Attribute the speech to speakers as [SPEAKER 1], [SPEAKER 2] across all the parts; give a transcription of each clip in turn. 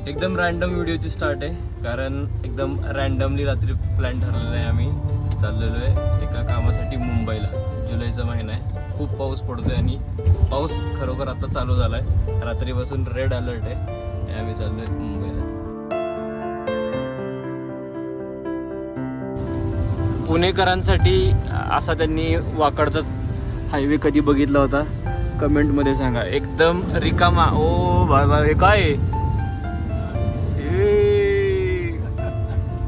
[SPEAKER 1] एकदम random व्हिडिओची start आहे, कारण एकदम रॅन्डमली रात्री प्लॅन ठरलेला आहे. आम्ही चाललेलो आहे एका कामासाठी मुंबईला. जुलैचा महिना आहे, खूप पाऊस पडतोय आणि पाऊस खरोखर आता चालू झाला आहे. रात्रीपासून रेड अलर्ट आहे आणि आम्ही चाललो आहे मुंबईला. पुणेकरांसाठी असा त्यांनी वाकडचा हायवे कधी बघितला होता कमेंटमध्ये सांगा. एकदम रिकामा. ओ बाबा हे काय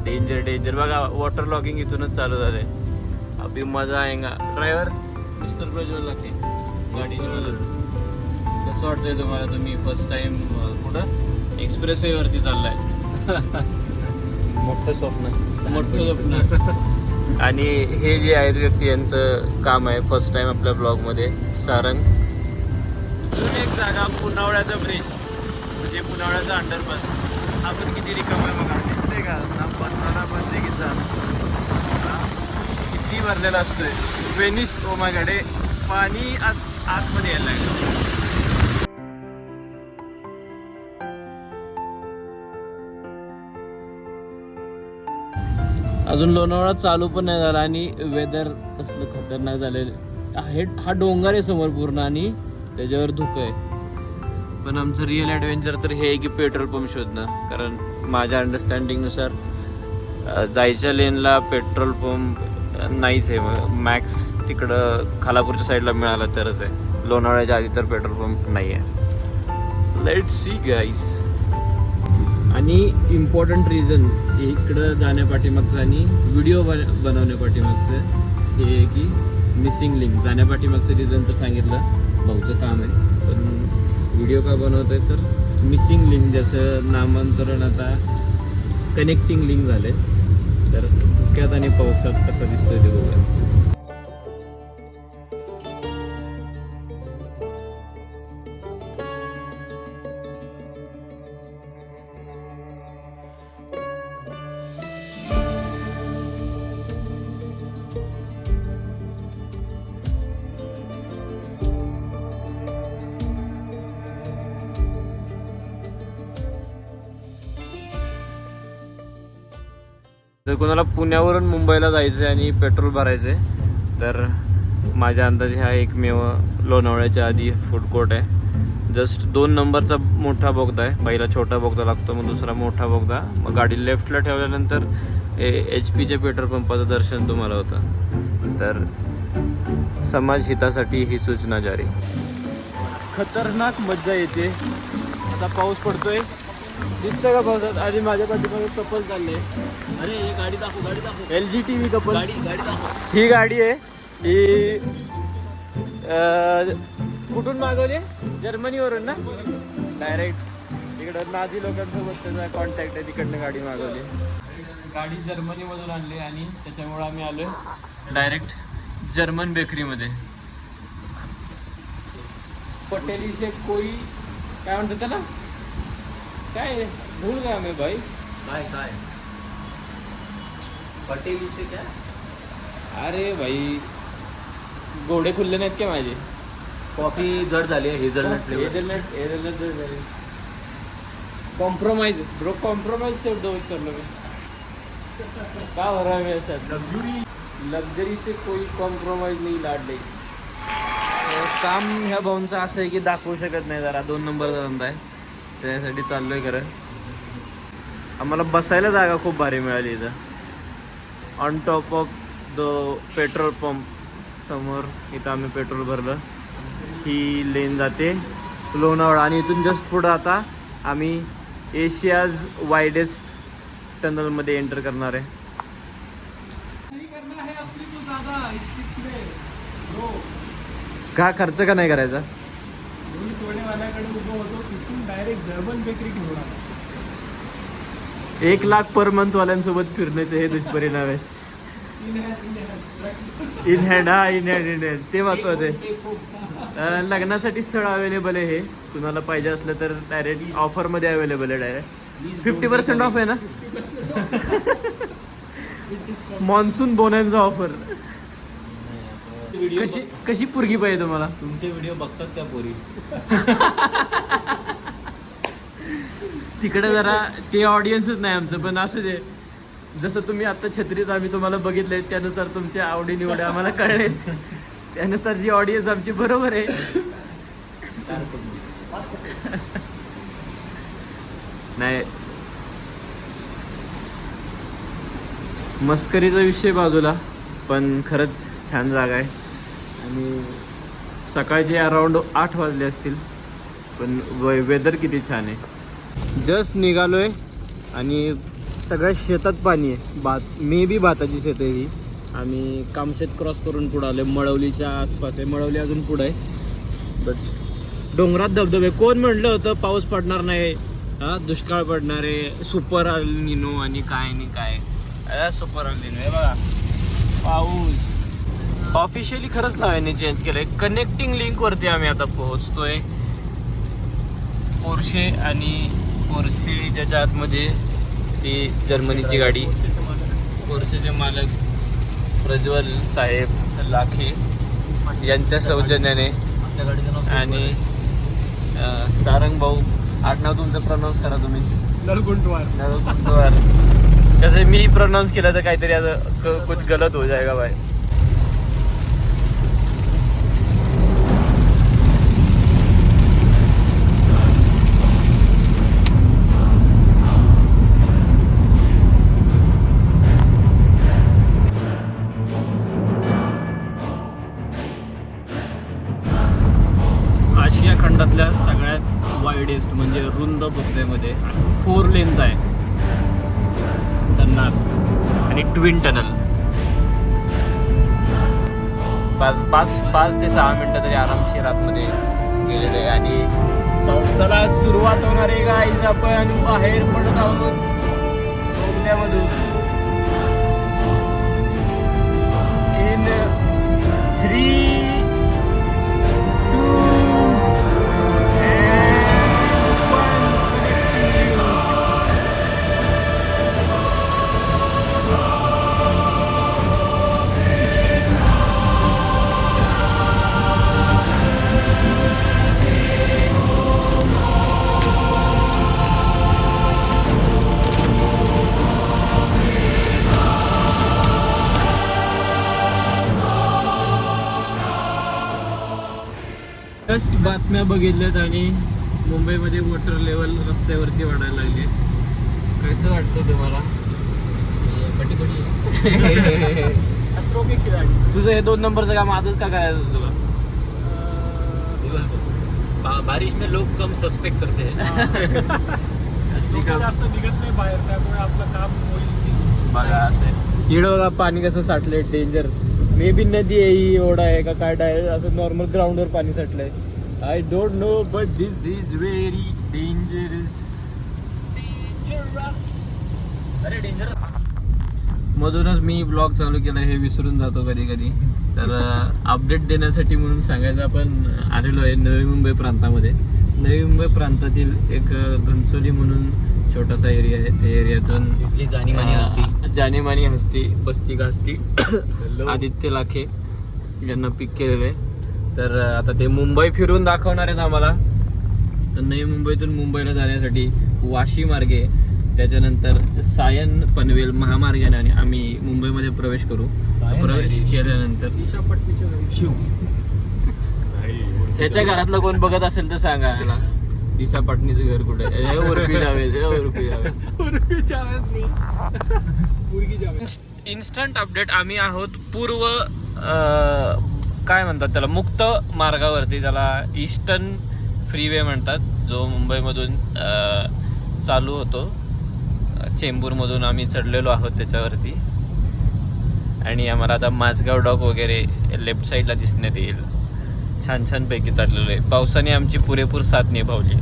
[SPEAKER 1] डेंजर डेंजर. बघा वॉटर लॉकिंग इथूनच चालू झालंय. अभी मजा आएगा. ड्रायव्हर मिस्टर प्रज्वल लाखे गाडी चालवत. कसं वाटतंय तुम्हाला? तुम्ही फर्स्ट टाइम कुठं एक्सप्रेस वे वरती चाललाय?
[SPEAKER 2] मोठं स्वप्न,
[SPEAKER 1] मोठं स्वप्न. आणि हे जे आहेत व्यक्ती यांचं काम आहे फर्स्ट टाइम आपल्या ब्लॉगमध्ये. सारंग. अजून एक जागा पुनावळ्याचा ब्रिज, म्हणजे पुनावळ्याचा अंडरपास. हा पण किती रिकाम आहे बघा, दिसतंय का? ना बंधारा बंदगीचा किती भरलेला असतोय. वेनिस. ओ माय गॉड, पाणी आतमध्ये यायला लागलं. अजून लोणावळा चालू पण नाही झाला आणि वेदर कसलं खतरनाक झालेलं. हा डोंगर आहे समोर पूर्ण आणि त्याच्यावर धुकं आहे. पण आमचं रिअल ॲडव्हेंचर तर हे आहे की पेट्रोल पंप शोधणं. कारण माझ्या अंडरस्टँडिंगनुसार जायच्या लेनला पेट्रोल पंप नाहीच आहे. मॅक्स तिकडं खालापूरच्या साईडला मिळाला तरच आहे. लोणावळ्याच्या आधी तर पेट्रोल पंप नाही आहे. लेट्स सी गाईस. आणि इम्पॉर्टंट रिझन इकडं जाण्यापाठीमागचं आणि व्हिडिओ बनवण्यापाठीमागचं हे आहे की मिसिंग लिंक. जाण्यापाठीमागचं रिझन तर सांगितलं, भाऊचं काम आहे. पण व्हिडिओ का बनवतो आहे तर मिसिंग लिंक, जसं नामांतरण आता कनेक्टिंग लिंक झाले. तर धुक्यात आणि पावसात कसं दिसतोय ते बघूया. जर कोणाला पुण्यावरून मुंबईला जायचं आहे आणि पेट्रोल भरायचं आहे तर माझ्या अंदाजे हा एकमेव लोणावळ्याच्या आधी फूड कोर्ट आहे. जस्ट 2 नंबरचा मोठा बोगदा आहे. पहिला छोटा बोगदा लागतो, मग दुसरा मोठा बोगदा. मग गाडी लेफ्टला ठेवल्यानंतर HP पेट्रोल पंपाचं दर्शन तुम्हाला होतं. तर समाज हितासाठी ही सूचना जारी. खतरनाक मज्जा येते. आता पाऊस पडतोय, दिसतंय का पावसात? आणि माझ्या पाठीमागे कपल चालले. अरे ही गाडी दाखव, गाडी दाखव. LGTV couple. गाडी दाखव. ही गाडी आहे ही कुठून मागवली? जर्मनीवरून ना. डायरेक्ट इकडं नाझी लोकांसोबत त्याचा कॉन्टॅक्ट आहे, तिकडनं गाडी मागवली. गाडी जर्मनीमधून आणली आणि त्याच्यामुळे आम्ही आलो डायरेक्ट जर्मन बेकरीमध्ये. पटेली से कोई काय म्हणतात त्याला? काय भूल गया मैं भाई.
[SPEAKER 2] काय पटेली से क्या?
[SPEAKER 1] अरे भाई गोडे खुलले नाहीत का माझे?
[SPEAKER 2] कॉफी जड झाली आहे, हेझलनट फ्लेवर.
[SPEAKER 1] हेझलनट जड झाली. कॉम्प्रोमाइज ब्रो, कॉम्प्रोमाइज से दो सर लोग. क्या हो रहा है मेरे साथ? लग्जरी से कोई कॉम्प्रोमाइज नहीं लाड नाही. काम ह्या भाऊंचं असं आहे की दाखवू शकत नाही. जरा 2 नंबरचा धंदा आहे, त्यासाठी चाललोय. खरं आम्हाला बसायला जागा खूप भारी मिळाली इथं. On top of the petrol pump समोर इथं आम्ही पेट्रोल भरलं. ही लेन जाते लोणावळा आणि इथून जस्ट पुढं आता आम्ही एशियाज वायडेस्ट टनलमध्ये एंटर करणार आहे. का खर्च का नाही करायचा?
[SPEAKER 2] डायरेक्ट जर्मन बेकरी घेऊन
[SPEAKER 1] 1 लाख पर मंथ वाल्यांसोबत फिरण्याचे हे दुष्परिणाम आहेत. In hand. हा इन हँड ते महत्वाचं आहे. लग्नासाठी स्थळ अवेलेबल आहे. हे कुणाला पाहिजे असलं तर डायरेक्ट ऑफरमध्ये अवेलेबल आहे. डायरेक्ट 50% ऑफ आहे ना. Monsoon bonanza offer. कशी पोरगी पाहिजे तुम्हाला?
[SPEAKER 2] तुमचे व्हिडिओ बघतात त्या पोरी.
[SPEAKER 1] तिकडे जरा ते ऑडियन्सच नाही आमचं, पण असू दे. जसं तुम्ही आता छत्रीत आम्ही तुम्हाला बघितलंय त्यानुसार तुमच्या आवडी निवडी आम्हाला कळले, त्यानुसार जी ऑडियन्स आमची बरोबर आहे. नाही, मस्करीचा विषय बाजूला, पण खरंच छान जागा आहे. आणि सकाळचे अराउंड 8 वाजले असतील, पण वेदर किती छान आहे. जस्ट निघालोय आणि सगळ्या शेतात पाणी आहे. मे बी भाताची शेत आहे ही. आम्ही कामशेत क्रॉस करून पुढं आलो, मळवलीच्या आसपास आहे. मळवली अजून पुढं आहे, बट डोंगरात धबधबे. कोण म्हटलं होतं पाऊस पडणार नाही, हा दुष्काळ पडणार आहे, सुपर अल निनो आणि काय सुपर अल निनो. हे बघा पाऊस ऑफिशियली खरंच नावाने चेंज केलंय. कनेक्टिंग लिंक वरती आम्ही आता पोहोचतोय. पोर्शे आणि पोर्शे ज्याच्या आतमध्ये ती जर्मनीची गाडी. पोर्शेचे मालक प्रज्वल साहेब लाखे यांच्या सौजन्याने आणि सारंग भाऊ, आडनाव तुमचं प्रोनाऊन्स करा तुम्हीच. नलगुंटवार. जसे मी प्रोनाऊन्स केलं तर काहीतरी आता कुछ गलत हो जाएगा भाई. आशिया खंडातल्या सगळ्यात वाईडेस्ट म्हणजे रुंद बोगद्यामध्ये 4 लेन्स आहे त्यांना, आणि ट्विन टनल. 5 ते 6 मिनिटं तरी आरामशीर आतमध्ये गेलेले आहे. आणि पावसाला सुरुवात होणार आहे गाईज. आपण बाहेर पडत आहोत बोगद्यामधून. इन 3, 2 जस्ट बातम्या बघितल्यात आणि मुंबईमध्ये वॉटर लेवल रस्त्यावरती वाढायला लागले. कसं वाटतं तुम्हाला? तुझं हे 2 नंबरचं काम आजच का करायचं तुला?
[SPEAKER 2] बारिश में लोग कम सस्पेक्ट करते हैं.
[SPEAKER 3] जास्त निघत नाही बाहेर, त्यामुळे आपलं काम होईल.
[SPEAKER 1] बघा असं इकडं बघा पाणी कसं साठलंय. डेंजर. मे बी नदी आहे ही, ओढा आहे का काय आहे, असं नॉर्मल ग्राउंडवर पाणी साठलंय. I don't know but this is very dangerous.
[SPEAKER 2] अरे डेंजरस.
[SPEAKER 1] मधूनच मी ब्लॉग चालू केला, हे विसरून जातो कधी कधी. तर अपडेट देण्यासाठी म्हणून सांगायचं, आपण आलेलो आहे नवी मुंबई प्रांतामध्ये. नवी मुंबई प्रांतातील एक घनसोली म्हणून छोटासा एरिया आहे. त्या एरियातून
[SPEAKER 2] इथली
[SPEAKER 1] जाणीमानी हस्ती बस्ती गास्ती आदित्य लाखे यांना पिक केलेलं आहे. तर आता ते मुंबई फिरून दाखवणार आहेत आम्हाला. तर नवी मुंबईतून मुंबईला जाण्यासाठी वाशी मार्गे, त्याच्यानंतर सायन पनवेल महामार्गाने आणि आम्ही मुंबईमध्ये प्रवेश करू. प्रवेश केल्यानंतर त्याच्या घरातलं कोण बघत असेल तर सांगा याला. दिशा पाटणीचं घर कुठे आहे? Instant update. आम्ही आहोत पूर्व काय म्हणतात त्याला, मुक्त मार्गावरती, त्याला ईस्टर्न फ्रीवे म्हणतात, जो मुंबईमधून चालू होतो. चेंबूरमधून आम्ही चढलेलो आहोत त्याच्यावरती. आणि आम्हाला आता माझगाव डॉक वगैरे लेफ्ट साईडला दिसण्यात येईल. छान छान पैकी चाललेलो आहे. पावसाने आमची पुरेपूर साथ निभावली.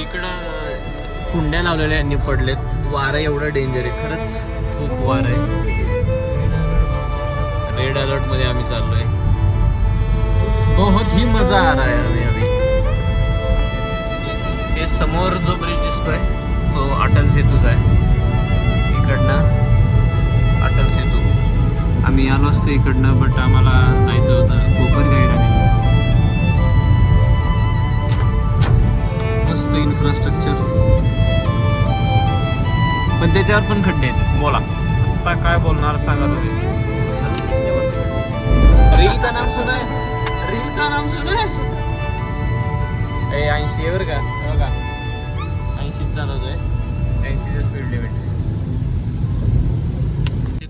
[SPEAKER 1] इकडं कुंड्या लावलेल्या यांनी पडलेत. वारं एवढं डेंजर आहे, खरंच खूप वारं आहे. रेड अलर्ट मध्ये आम्ही चाललोय. बहुत ही मजा आ रहा है हमें अभी. समोर जो ब्रिज दिसतोय तो अटल सेतूचा आहे. इकडनं अटल सेतू. आम्ही आलो असतो इकडनं, बट आम्हाला जायचं होतं कोपरगावला. मस्त इन्फ्रास्ट्रक्चर, पण त्याच्यावर पण खड्डे आहेत. बोला आता काय बोलणार सांगा तुम्ही. रील का नाम सुना है? रील का नाम सुना है? 80 वर का बघा, 80 चालवतोय, 80 स्पीड लिमिट.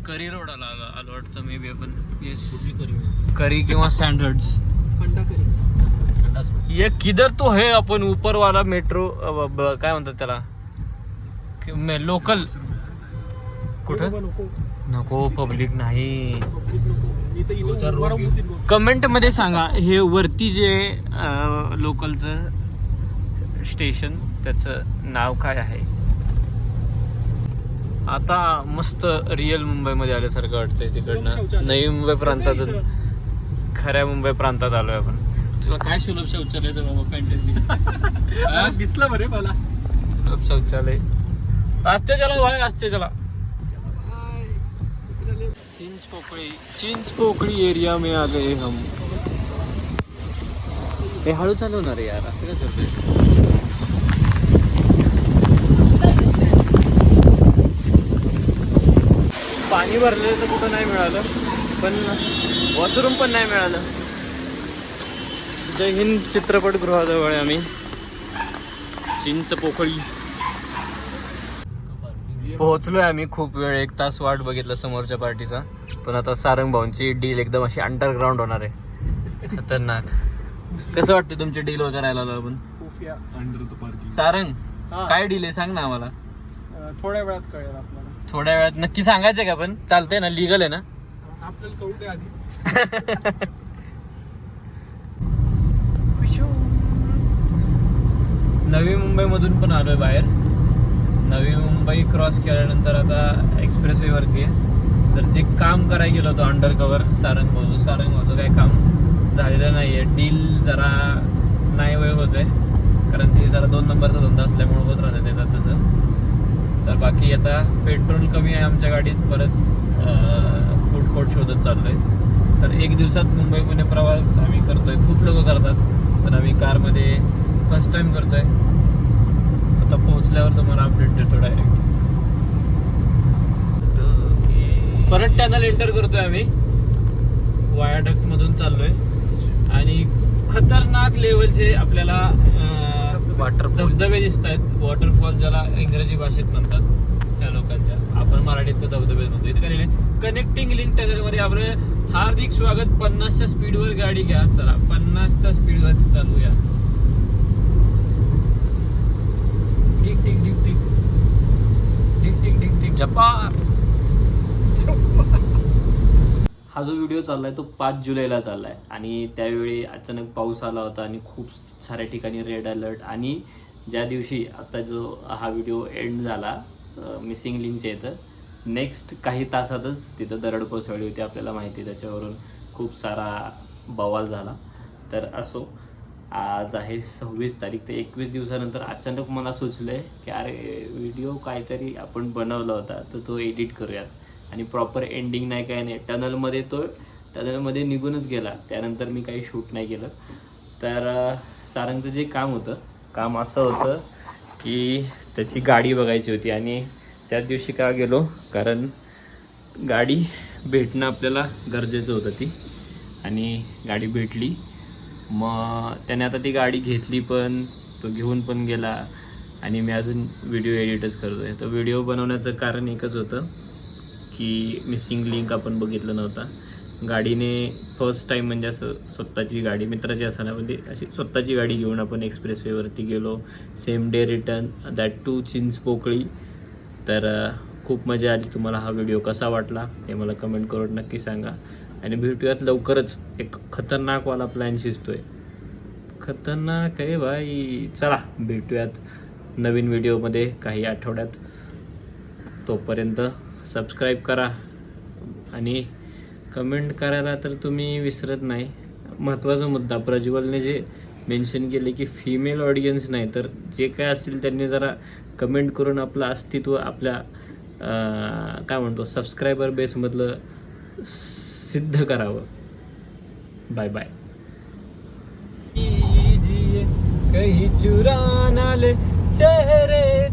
[SPEAKER 1] करी रोड आलो वाटतं मे बी आपण. येस, करी किंवा स्टँडर्ड्स. ये किधर तो है अपन ऊपर वाला मेट्रो, काय म्हणतात त्याला, लोकल. कुठं नको, पब्लिक नाही. कमेंट मध्ये सांगा हे वरती जे लोकलचं स्टेशन त्याचं नाव काय आहे. आता मस्त रिअल मुंबईमध्ये आल्यासारखं वाटतंय. तिकडनं नवी मुंबई प्रांतातून खऱ्या मुंबई प्रांतात आलोय आपण. तुला काय सुलभ शौचालयाचं बाबा फॅन्टसी
[SPEAKER 3] दिसलं बरे मला.
[SPEAKER 1] सुलभ शौचालय. आस्ते चला भाई, आस्ते चला. चिंचपोकळी एरिया में आ गए हम. हे हळू चालवणार आहे यार, असं काय करतोय. पाणी भरलेलं तर कुठं नाही मिळालं, पण वॉशरूम पण नाही मिळालं. जय हिंद चित्रपटगृहाजवळ आहे आम्ही. चिंचपोकळी पोहोचलोय आम्ही. खूप वेळ, 1 तास वाट बघितलं समोरच्या पार्टीचा. पण आता सारंग भाऊंची डील एकदम अशी अंडरग्राऊंड होणार आहे. खतरनाक. कसं वाटतं तुमची डील वगैरे आला आपण. सारंग काय डील आहे सांग ना आम्हाला.
[SPEAKER 3] थोड्या वेळात कळेल आपल्याला.
[SPEAKER 1] थोड्या वेळात नक्की सांगायचं का? पण चालतंय ना, लिगल आहे ना
[SPEAKER 3] आपल्याला कळू दे आधी.
[SPEAKER 1] नवी मुंबईमधून पण आलोय बाहेर. नवी मुंबई क्रॉस केल्यानंतर आता एक्सप्रेस वे वरती आहे. तर जे काम करायला गेलो होतो अंडर कव्हर सारंग भाऊचं काही काम झालेलं नाही आहे. डील जरा नाही वेळ होत आहे, कारण ते जरा 2 नंबरचा धंदा असल्यामुळे होत राहतं त्याच्यात तसं. तर बाकी आता पेट्रोल कमी आहे आमच्या गाडीत. परत फूड कोर्ट शोधत चाललो आहे. तर 1 दिवसात मुंबई पुणे प्रवास आम्ही करतोय. खूप लोक करतात, पण आम्ही कारमध्ये फर्स्ट टाइम करतोय. आता पोहोचल्यावर तुम्हाला अपडेट देतो डायरेक्ट. परत टनल एंटर करतोय आम्ही. वायाडक्ट मधून चाललोय आणि खतरनाक लेवलचे आपल्याला धबधबे दिसत आहेत. वॉटरफॉल ज्याला इंग्रजी भाषेत म्हणतात त्या लोकांच्या. आपण मराठीत तर धबधबे म्हणतो. इथे काय कनेक्टिंग लिंक टनल मध्ये आपलं हार्दिक स्वागत. 50च्या स्पीडवर गाडी घ्या. चला 50च्या स्पीडवर चालूया. Tick tick tick tick tick tick tick tick जपार. हा जो व्हिडिओ चाललाय तो 5 जुलैला चाललाय आणि त्यावेळी अचानक पाऊस आला होता आणि खूप साऱ्या ठिकाणी रेड अलर्ट. आणि ज्या दिवशी आता जो हा व्हिडिओ एंड झाला मिसिंग लिंकच्या इथं, नेक्स्ट काही तासातच तिथं दरड कोसळली होती. आपल्याला माहिती, त्याच्यावरून खूप सारा बवाल झाला. तर असो, आज आहे 26 तारीख. ते 21 दिवसानंतर अचानक मला सुचलं आहे की अरे व्हिडिओ काहीतरी आपण बनवला होता तर तो एडिट करूयात. आणि प्रॉपर एंडिंग नाही, काय नाही. टनलमध्ये निघूनच गेला. त्यानंतर मी काही शूट नाही केलं. तर सारंगचं जे काम असं होतं की त्याची गाडी बघायची होती. आणि त्याच दिवशी का गेलो, कारण गाडी भेटणं आपल्याला गरजेचं होतं ती. आणि गाडी भेटली. मग त्याने आता ती गाडी घेतली पण, तो घेऊन पण गेला आणि मी अजून व्हिडिओ एडिटच करतो आहे. तो व्हिडिओ बनवण्याचं कारण एकच होतं की मिसिंग लिंक आपण बघितलं नव्हता. गाडीने फर्स्ट टाईम म्हणजे असं स्वतःची गाडी, मित्राची असताना म्हणजे अशी स्वतःची गाडी घेऊन आपण एक्सप्रेसवेवरती गेलो. Same day return, that to Chinchpokli. तर खूप मजा आली. तुम्हाला हा व्हिडिओ कसा वाटला हे मला कमेंट करून नक्की सांगा. आणि भेटूयात लवकरच. एक खतरनाकवाला प्लॅन शिजतोय. खतरनाक आहे भाई. चला भेटूयात नवीन व्हिडिओमध्ये काही आठवड्यात. तोपर्यंत सबस्क्राईब करा आणि कमेंट करायला तर तुम्ही विसरत नाही. महत्त्वाचा मुद्दा, प्रज्वलने जे मेन्शन केले की फिमेल ऑडियन्स नाही, तर जे काय असतील त्यांनी जरा कमेंट करून आपलं अस्तित्व आपल्या काय म्हणतो सबस्क्रायबर बेसमधलं सिद्ध करावं. Bye bye. कहीं चुरा ना ले चेहरे